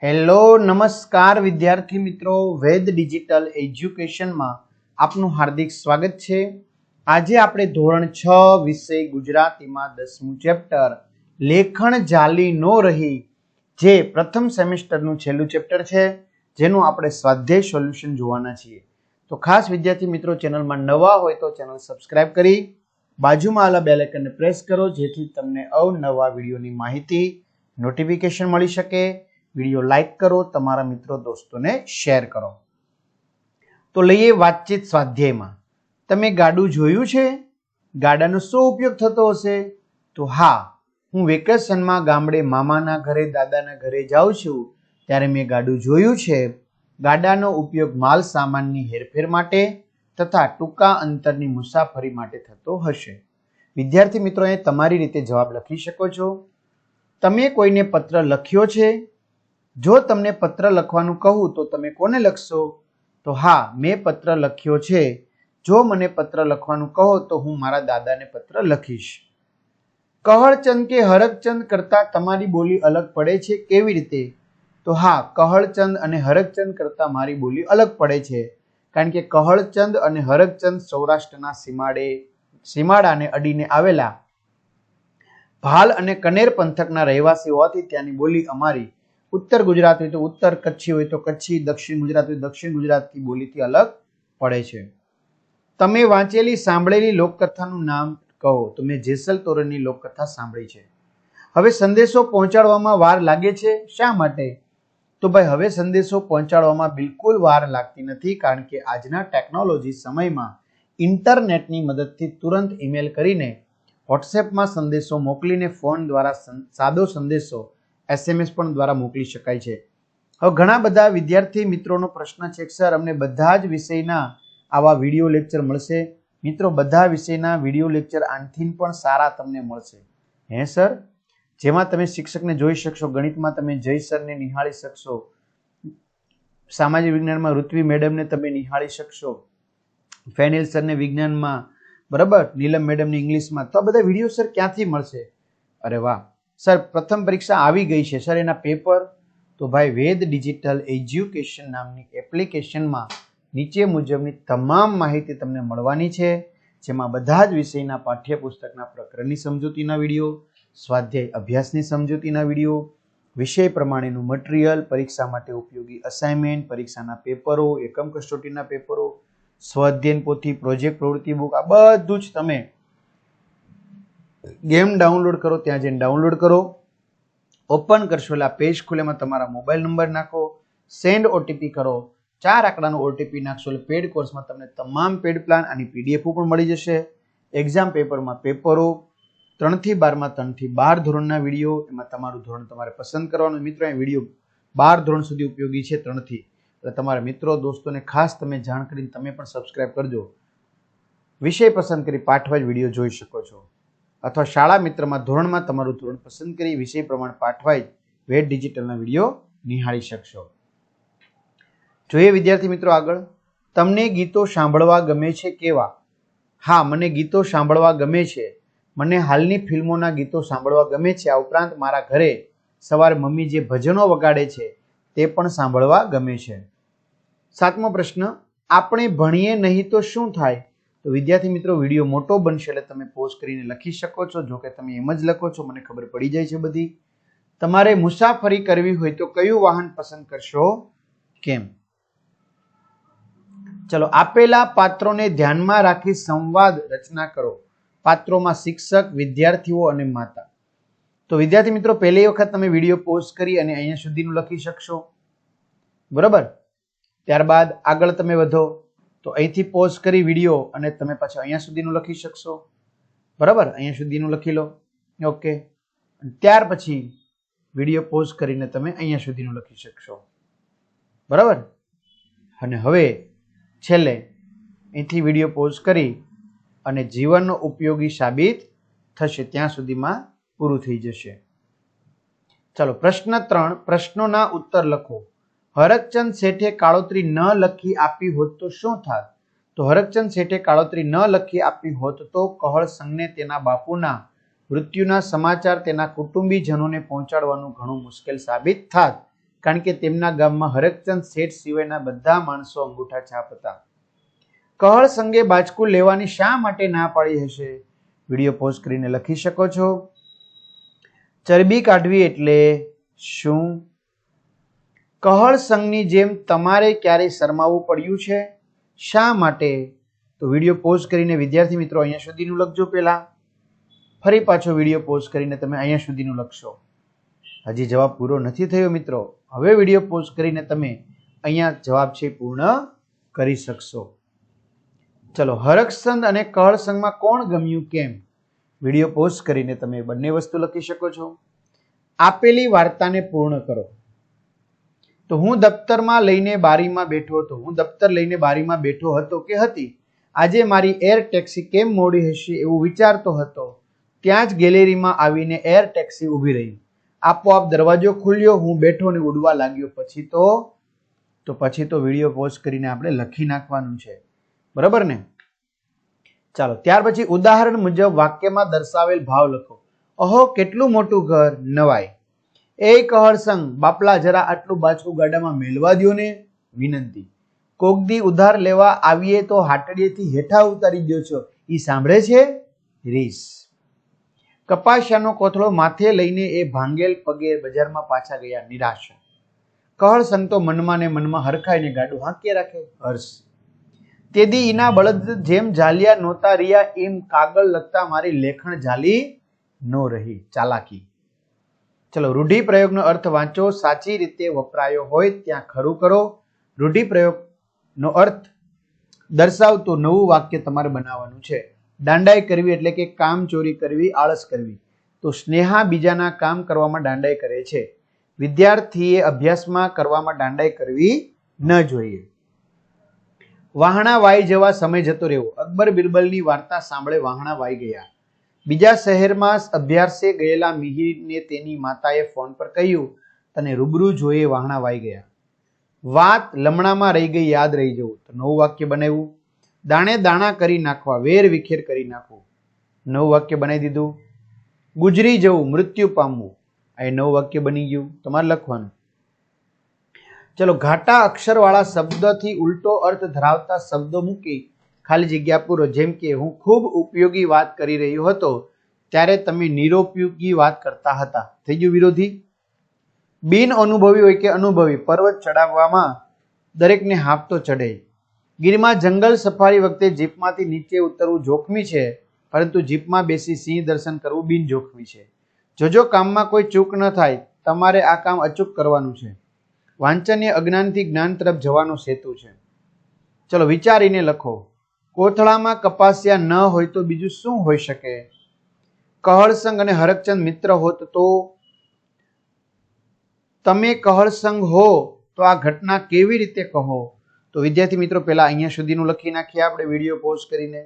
Hello નમસ્કાર વિદ્યાર્થી મિત્રો, વેદ ડિજિટલ એજ્યુકેશનમાં આપનું હાર્દિક સ્વાગત છે. આજે આપણે ધોરણ 6 વિષય ગુજરાતીમાં 10મું ચેપ્ટર લેખણ જાલી નો રહી, જે પ્રથમ સેમેસ્ટરનું છેલ્લું ચેપ્ટર છે, જેનું આપણે સ્વાધ્યાય સોલ્યુશન જોવાના છીએ. તો ખાસ વિદ્યાર્થી મિત્રો, ચેનલમાં નવા હોય તો ચેનલ સબસ્ક્રાઇબ કરી બાજુમાં આવેલા બેલ આઇકનને પ્રેસ કરો, જેથી તમને અવનવા વિડીયોની માહિતી નોટિફિકેશન મળી શકે. વિડીયો લાઈક કરો, તમારા મિત્રો દોસ્તોને શેર કરો. તો લઈએ વાતચીત સ્વાધ્યાયમાં. તમે ગાડું જોયું છે? ગાડાનો શું ઉપયોગ થતો હશે? તો હા, હું વેકેશનમાં ગામડે મામાના ઘરે દાદાના ઘરે જાઉં છું ત્યારે મેં ગાડું જોયું છે. ગાડાનો ઉપયોગ માલ સામાનની હેરફેર માટે તથા ટૂંકા અંતરની મુસાફરી માટે થતો હશે. વિદ્યાર્થી મિત્રો, એ તમારી રીતે જવાબ લખી શકો છો. તમે કોઈને પત્ર લખ્યો છે? જો તમને પત્ર લખવાનું કહું તો તમે કોને લખશો? તો હા, મેં પત્ર લખ્યો છે. જો મને પત્ર લખવાનું કહો તો હું મારા દાદાને પત્ર લખીશ. કહળચંદ કે હરકચંદ કરતા તમારી બોલી અલગ પડે છે, કેવી રીતે? તો હા, કહળચંદ અને હરકચંદ કરતા મારી બોલી અલગ પડે છે, કારણ કે કહળચંદ અને હરકચંદ સૌરાષ્ટ્રના સીમાડાને અડીને આવેલા ભાલ અને કનેર પંથકના રહેવાસી હોવાથી ત્યાંની બોલી અમારી ઉત્તર ગુજરાત હોય તો ઉત્તર, કચ્છી હોય તો કચ્છી, દક્ષિણ ગુજરાત હોય દક્ષિણ ગુજરાતની બોલીથી અલગ પડે છે. તમે વાંચેલી સાંભળેલી લોકકથાનું નામ કહો. તો મેં જેસલ તોરણની લોકકથા સાંભળી છે. હવે સંદેશો પહોંચાડવામાં વાર લાગે છે, શા માટે? તો ભાઈ, હવે સંદેશો પહોંચાડવામાં બિલકુલ વાર લાગતી નથી, કારણ કે આજના ટેકનોલોજી સમયમાં ઇન્ટરનેટની મદદથી તુરંત ઈમેલ કરીને, વોટ્સએપમાં સંદેશો મોકલીને, ફોન દ્વારા સાદો સંદેશો SMS પણ દ્વારા મોકલી શકાય છે. હવે ઘણા બધા વિદ્યાર્થી મિત્રોનો પ્રશ્ન છે કે સર, અમને બધા જ વિષયના આવા વિડીયો લેક્ચર મળશે? મિત્રો, બધા વિષયના વિડીયો લેક્ચર આનથી પણ સારા તમને મળશે. હે સર? જેમાં તમે શિક્ષકને જોઈ શકશો, ગણિતમાં તમે જય સરને નિહાળી શકશો, સામાજિક વિજ્ઞાનમાં ઋત્વી મેડમને તમે નિહાળી શકશો, ફેનિલ સરને વિજ્ઞાનમાં, બરાબર, નીલમ મેડમને ઇંગ્લિશમાં. તો આ બધા વિડીયો સર ક્યાંથી મળશે? અરે વાહ સર, પ્રથમ પરીક્ષા આવી ગઈ છે સર, એના પેપર? તો ભાઈ, વેદ ડિજિટલ એજ્યુકેશન નામની એપ્લિકેશનમાં નીચે મુજબની તમામ માહિતી તમને મળવાની છે, જેમાં બધા જ વિષયના પાઠ્યપુસ્તકના પ્રકરણની સમજૂતીના વિડીયો, સ્વાધ્યાય અભ્યાસની સમજૂતીના વિડીયો, વિષય પ્રમાણેનું મટીરિયલ, પરીક્ષા માટે ઉપયોગી અસાઇનમેન્ટ, પરીક્ષાના પેપરો, એકમ કસોટીના પેપરો, સ્વાધ્યાયન પોથી, પ્રોજેક્ટ પ્રવૃત્તિ બુક, આ બધું જ તમે ગેમ ડાઉનલોડ કરો ત્યાં જઈને ડાઉનલોડ કરો. ઓપન કરશો એટલે આ પેજ ખુલે, એમાં તમારા મોબાઈલ નંબર નાખો, સેન્ડ OTP કરો, 4 આંકડાનો OTP નાખશો એટલે પેડ કોર્સમાં તમને તમામ પેડ પ્લાન અને PDF પણ મળી જશે. એક્ઝામ પેપરમાં પેપરો, 3 થી 12માં 3 થી 12 ધોરણના વિડીયો, એમાં તમારું ધોરણ તમારે પસંદ કરવાનું. મિત્રો, એ વિડીયો 12 ધોરણ સુધી ઉપયોગી છે, 3 થી, એટલે તમારા મિત્રો દોસ્તોને ખાસ તમે જાણ કરીને તમે પણ સબસ્ક્રાઇબ કરજો. વિષય પસંદ કરી પાઠવાઇઝ વિડીયો જોઈ શકો છો, અથવા શાળા મિત્રમાં ધોરણમાં તમારું ધોરણ પસંદ કરી વિષય પ્રમાણે પાઠવાઇઝ વેદ ડિજિટલના વિડીયો નિહાળી શકશો. જોઈએ વિદ્યાર્થી મિત્રો આગળ. તમને ગીતો સાંભળવા ગમે છે? કેવા? હા, મને ગીતો સાંભળવા ગમે છે. મને હાલની ફિલ્મોના ગીતો સાંભળવા ગમે છે. આ ઉપરાંત મારા ઘરે સવારે મમ્મી જે ભજનો વગાડે છે તે પણ સાંભળવા ગમે છે. 7મો પ્રશ્ન, આપણે ભણીએ નહીં તો શું થાય? તો વિદ્યાર્થી મિત્રો, વિડીયો મોટો બનશે એટલે તમે પોઝ કરીને લખી શકો છો. જો કે તમે એમ જ લખો છો, મને ખબર પડી જાય છે બધી. તમારે મુસાફરી કરવી હોય તો કયું વાહન પસંદ કરશો? કેમ? ચલો, આપેલા પાત્રોને ધ્યાનમાં રાખી સંવાદ રચના કરો. પાત્રોમાં શિક્ષક, વિદ્યાર્થીઓ અને માતા. તો વિદ્યાર્થી મિત્રો, પહેલી વખત તમે વિડીયો પોઝ કરી અને અહીંયા સુધીનું લખી શકશો, બરાબર. ત્યારબાદ આગળ તમે વધો તો અહીંથી પોઝ કરી વિડીયો અને તમે પાછા અહીંયા સુધીનું લખી શકશો, બરાબર. અહીંયા સુધીનું લખી લો, ઓકે. ત્યાર પછી વિડીયો પોઝ કરીને તમે અહીંયા સુધીનું લખી શકશો, બરાબર. અને હવે છેલ્લે અહીંથી વિડીયો પોઝ કરી અને જીવનનો ઉપયોગી સાબિત થશે ત્યાં સુધીમાં પૂરું થઈ જશે. ચાલો, પ્રશ્ન 3, પ્રશ્નોના ઉત્તર લખો. હરકચંદ શેઠે કાળોતરી ન લખી આપી હોત તો શું થાત? તો હરકચંદ શેઠે કાળોતરી ન લખી આપી હોત તો કહળસંઘને તેના બાપુના મૃત્યુના સમાચાર તેના કુટુંબીજનોને પહોંચાડવાનું ઘણું મુશ્કેલ સાબિત થાત. કારણ કે તેમના ગામમાં હરકચંદ શેઠ સિવાયના બધા માણસો અંગૂઠા છાપ હતા. કહળ સંગે બાચકું લેવાની શા માટે ના પાડી હશે? વિડીયો પોઝ કરીને લખી શકો છો. ચરબી કાઢવી એટલે શું? કહળ સંઘની જેમ તમારે ક્યારેય શરમાવું પડ્યું છે? શા માટે? તો વિડીયો પોઝ કરીને વિદ્યાર્થી મિત્રો અહીંયા સુધીનું લખજો. પહેલા ફરી પાછો વિડીયો પોઝ કરીને તમે અહીંયા સુધીનું લખશો. હજી જવાબ પૂરો નથી થયો મિત્રો. હવે વિડીયો પોઝ કરીને તમે અહીંયા જવાબ છે પૂર્ણ કરી શકશો. ચલો, હરકચંદ અને કહળ સંઘમાં કોણ ગમ્યું કેમ? વિડીયો પોઝ કરીને તમે બંને વસ્તુ લખી શકો છો. આપેલી વાર્તાને પૂર્ણ કરો. તો હું દફતરમાં લઈને બારીમાં બેઠો હતો. હું દફતર લઈને બારીમાં બેઠો હતો કે હતી. આજે મારી એર ટેક્સી કેમ મોડી હશે એવું વિચારતો હતો. ત્યાં જ ગેલેરીમાં આવીને એર ટેક્સી ઊભી રહી. આપોઆપ દરવાજો ખુલ્યો. હું બેઠો ને ઉડવા લાગ્યો. પછી તો વિડીયો પોઝ કરીને આપણે લખી નાખવાનું છે. બરાબર ને? ચાલો, ત્યાર પછી ઉદાહરણ મુજબ વાક્યમાં દર્શાવેલ ભાવ લખો. અહો, કેટલું મોટું ઘર! નવાઈ. એ કહળ સંઘ, બાપલા જરા આટલું બાચકું ગાડામાં મેલવા દ્યો ને. વિનંતી. કોકદી ઉધાર લેવા આવીએ તો હાટડીએથી હેઠા ઉતારી દો છો. ઈ સાંભળે છે? રીસ. કપાસિયાનો કોથળો માથે લઈને એ ભાંગેલ પગે બજારમાં પાછા ગયા. નિરાશા. કહળ સંઘ તો મનમાં ને મનમાં હરખાઈને ગાડું હાંકી રાખે. હર્ષ. તેદી ઈના બળદ જેમ જાલિયા નહોતા રહ્યા એમ કાગળ લખતા મારી લેખણ જાલી નો રહી. ચાલાકી. ચલો, રૂઢિપ્રયોગનો અર્થ વાંચો. સાચી રીતે વપરાયો હોય ત્યાં ખરું કરો. રૂઢિપ્રયોગનો અર્થ દર્શાવતું નવું વાક્ય તમારે બનાવવાનું છે. દાંડાઈ કરવી એટલે કે કામ ચોરી કરવી, આળસ કરવી. તો સ્નેહા બીજાના કામ કરવામાં દાંડાઈ કરે છે. વિદ્યાર્થીએ અભ્યાસમાં કરવામાં દાંડાઈ કરવી ન જોઈએ. વાહણા વાઈ જવા સમય જતો રહેવો. અકબર બિરબલની વાર્તા સાંભળે વાહણા વાઈ ગયા. બીજા શહેરમાં અભ્યાસે ગયેલા મિહિરને તેની માતાએ ફોન પર કહ્યું, તને રૂબરૂ જોઈએ વાહણા વાઈ ગયા. વાત લમણામાં રહી ગઈ, યાદ રહી જવું. તો નવું વાક્ય બનાવ્યું. દાણે દાણા કરી નાખવા, વેર વિખેર કરી નાખવું. નવું વાક્ય બનાવી દીધું. ગુજરી જવું, મૃત્યુ પામવું. આ નવું વાક્ય બની ગયું. તમારે લખવાનું. ચલો, ઘાટા અક્ષરવાળા શબ્દથી ઉલટો અર્થ ધરાવતા શબ્દો મૂકી ખાલી જગ્યા પૂરો. જેમ કે હું ખૂબ ઉપયોગી વાત કરી રહ્યો હતો ત્યારે તમે નિરોપયોગી વાત કરતા હતા. થઈ ગયું વિરોધી. બિન અનુભવી હોય કે અનુભવી, પર્વત ચડાવવામાં દરેકને હાફ તો ચડે. ગીરમાં જંગલ સફારી વખતે જીપમાંથી નીચે ઉતરવું જોખમી છે, પરંતુ જીપમાં બેસી સિંહ દર્શન કરવું બિન જોખમી છે. જો કામમાં કોઈ ચૂક ન થાય, તમારે આ કામ અચૂક કરવાનું છે. વાંચન એ અજ્ઞાનથી જ્ઞાન તરફ જવાનો સેતુ છે. ચલો, વિચારીને લખો. કોથળામાં કપાસિયા ન હોય તો બીજું શું હોઈ શકે? કહળ સંઘ અને હરકચંદ મિત્ર હોત તો? તમે કહળ સંઘ હો તો આ ઘટના કેવી રીતે કહો? તો વિદ્યાર્થી મિત્રો પહેલા અહીંયા સુધીનું લખી નાખીએ આપણે વિડીયો પોઝ કરીને.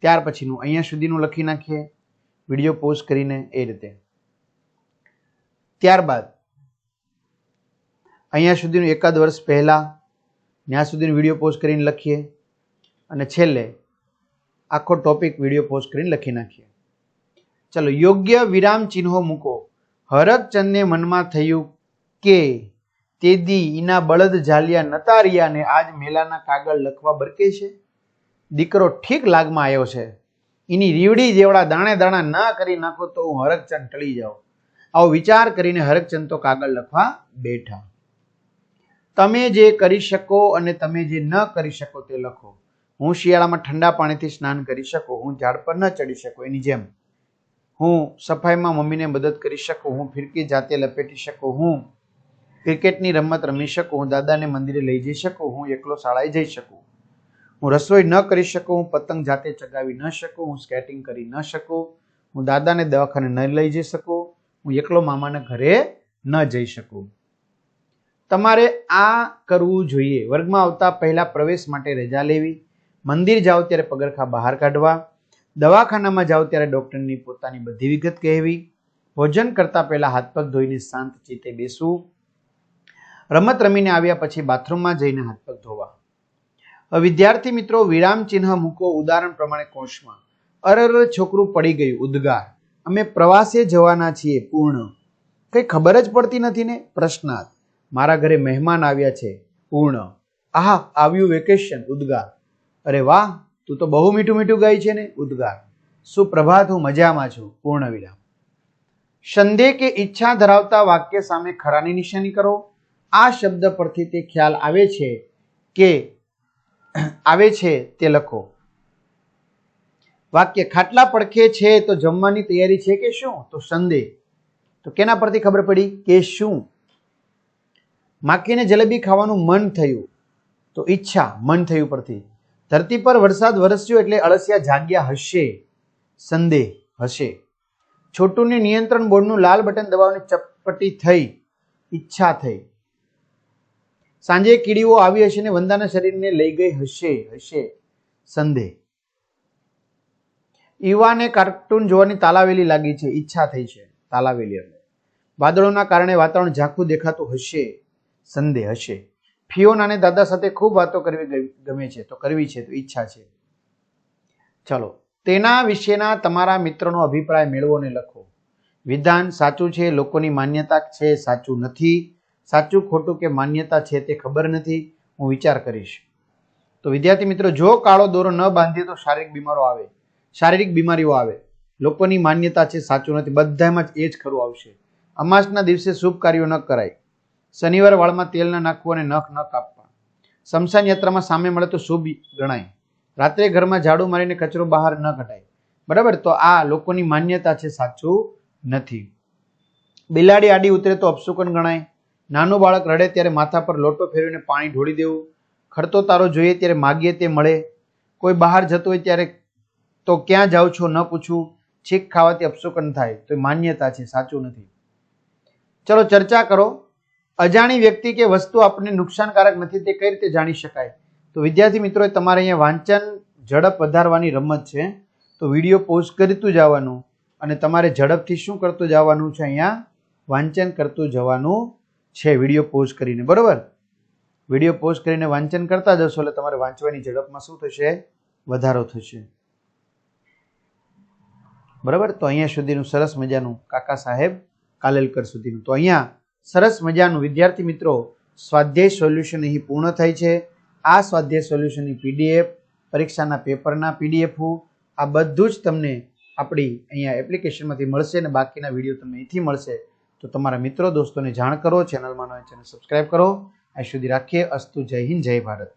ત્યાર પછીનું અહીંયા સુધીનું લખી નાખીએ વિડીયો પોઝ કરીને એ રીતે. ત્યારબાદ અહીંયા સુધીનું એકાદ વર્ષ પહેલા ત્યાં સુધીનું વિડીયો પોઝ કરીને લખીએ અને છેલ્લે આખો ટોપિક વિડીયો પોઝ કરીને લખી નાખીએ. ચલો, યોગ્ય વિરામ ચિહ્નો મૂકો. હરકચંદને મનમાં થયું કે તેદી ઈના બળદ જાલિયા નતા રહ્યા ને આજ મેલાના કાગળ લખવા બરકે છે. દીકરો ઠીક લાગમાં આવ્યો છે. એની રીવડી જેવડા દાણે દાણા ના કરી નાખો તો હું હરકચંદ ટળી જાઉં. આવો વિચાર કરીને હરકચંદ તો કાગળ લખવા બેઠા. તમે જે કરી શકો અને તમે જે ન કરી શકો તે લખો. હું શિયાળામાં ઠંડા પાણીથી સ્નાન કરી શકું. હું ઝાડ પર ન ચડી શકું એની જેમ. હું સફાઈમાં મમ્મીને મદદ કરી શકું. હું ફિરકી જાતે લપેટી શકું. હું ક્રિકેટની રમત રમી શકું. હું દાદાને મંદિરે લઈ જઈ શકું. હું એકલો શાળાએ જઈ શકું. હું રસોઈ ન કરી શકું. હું પતંગ જાતે ચગાવી ન શકું. હું સ્કેટિંગ કરી ન શકું. હું દાદાને દવાખાને ન લઈ જઈ શકું. હું એકલો મામાના ઘરે ન જઈ શકું. તમારે આ કરવું જોઈએ. વર્ગમાં આવતા પહેલા પ્રવેશ માટે રજા લેવી. મંદિર જાઓ ત્યારે પગરખા બહાર કાઢવા. દવાખાનામાં જાઓ ત્યારે ડોક્ટરની પોતાની બધી વિગત કહેવી. ભોજન કરતા પહેલા હાથ પગ ધોઈને શાંત ચિત્તે બેસવું. રમત રમીને આવ્યા પછી બાથરૂમમાં જઈને હાથ પગ ધોવા. વિદ્યાર્થી મિત્રો, વિરામ ચિહ્ન મૂકો ઉદાહરણ પ્રમાણે કોષમાં. અરર, છોકરું પડી ગયું. ઉદ્ગાર. અમે પ્રવાસે જવાના છીએ. પૂર્ણ. કંઈ ખબર જ પડતી નથી ને. પ્રશ્નાર્થ. મારા ઘરે મહેમાન આવ્યા છે. પૂર્ણ. આહા, આવ્યું વેકેશન. ઉદ્ગાર. અરે વાહ, તું તો બહુ મીઠું મીઠું ગાય છે ને. ઉદ્ગાર. સુપ્રભાત, હું મજામાં છું. પૂર્ણ વિરામ. સંદેહ કે ઈચ્છા ધરાવતા વાક્ય સામે ખરાની નિશાની કરો. આ શબ્દ પરથી તે ખ્યાલ આવે છે તે લખો. વાક્ય ખાટલા પડખે છે તો જમવાની તૈયારી છે કે શું? તો સંદેહ. તો કેના પરથી ખબર પડી કે શું? માખીને જલેબી ખાવાનું મન થયું તો ઈચ્છા, મન થયું પરથી. ધરતી પર વરસાદ વરસ્યો એટલે અળસિયા જાગ્યા હશે. સંદેહ, હશે. છોટુની નિયંત્રણ બોર્ડનું લાલ બટન દબાવવાની ચપટી થઈ. ઈચ્છા થઈ. સાંજે કીડીઓ આવી હશે ને વંદાના શરીરને લઈ ગઈ હશે. સંદેહ. ઈવાને કાર્ટૂન જોવાની તાલાવેલી લાગી છે. ઈચ્છા થઈ છે. તાલાવેલી. વાદળોના કારણે વાતાવરણ ઝાંખું દેખાતું હશે. સંદેહ, હશે. ફિયોનાને દાદા સાથે ખૂબ વાતો કરવી ગમે છે તો કરવી છે તો ઈચ્છા છે. ચલો, તેના વિશેના તમારા મિત્રોનો અભિપ્રાય મેળવો ને લખો. વિધાન સાચું છે, લોકોની માન્યતા છે, સાચું નથી. સાચું ખોટું કે માન્યતા છે તે ખબર નથી, હું વિચાર કરીશ. તો વિદ્યાર્થી મિત્રો, જો કાળો દોરો ન બાંધીએ તો શારીરિક બીમારીઓ આવે. લોકોની માન્યતા છે, સાચું નથી. બધામાં જ એ જ ખરું આવશે. અમાસના દિવસે શુભ કાર્યો ન કરાય. શનિવાર વાળમાં તેલ ન નાખવું અને નખ ન કાપવા. શમશાન યાત્રામાં સામે મળે તો શુભ ગણાય. રાત્રે ઘરમાં ઝાડુ મારીને કચરો બહાર ન કઢાય. બરાબર. તો આ લોકોની માન્યતા છે, સાચું નથી. બિલાડી આડી ઉતરે તો અપશુકન ગણાય. નાનું બાળક રડે ત્યારે માથા પર લોટો ફેરવીને પાણી ઢોળી દેવું. ખડતો તારો જોઈએ ત્યારે માગીએ તે મળે. કોઈ બહાર જતો હોય ત્યારે તો ક્યાં જાઓ છો ન પૂછવું. છીક ખાવાથી અપશુકન થાય તો માન્યતા છે, સાચું નથી. ચલો ચર્ચા કરો. અજાણી વ્યક્તિ કે વસ્તુ આપણને નુકસાનકારક નથી તે કઈ રીતે જાણી શકાય? તો વિદ્યાર્થી મિત્રો, તમારે અહીંયા વાંચન ઝડપ વધારવાની રમત છે. તો વિડીયો પોઝ કરતું જવાનું અને તમારે ઝડપથી શું કરતું જવાનું છે? અહીંયા વાંચન કરતું જવાનું છે વિડીયો પોઝ કરીને. બરોબર. વિડીયો પોઝ કરીને વાંચન કરતા જશો એટલે તમારે વાંચવાની ઝડપમાં શું થશે? વધારો થશે. બરાબર. તો અહીંયા સુધીનું સરસ મજાનું કાકા સાહેબ કાલેલકર સુધીનું. તો અહીંયા સરસ મજાનું વિદ્યાર્થી મિત્રો સ્વાધ્યાય સોલ્યુશન અહીં પૂર્ણ થાય છે. આ સ્વાધ્યાય સોલ્યુશનની પીડીએફ, પરીક્ષાના પેપરના પીડીએફ, આ બધું જ તમને આપણી અહીંયા એપ્લિકેશનમાંથી મળશે અને બાકીના વિડીયો તમને અહીંથી મળશે. તો તમારા મિત્રો દોસ્તોને જાણ કરો. ચેનલમાં નવા ચેનલ સબસ્ક્રાઈબ કરો. આ સુધી રાખીએ. અસ્તુ. જય હિન્દ, જય ભારત.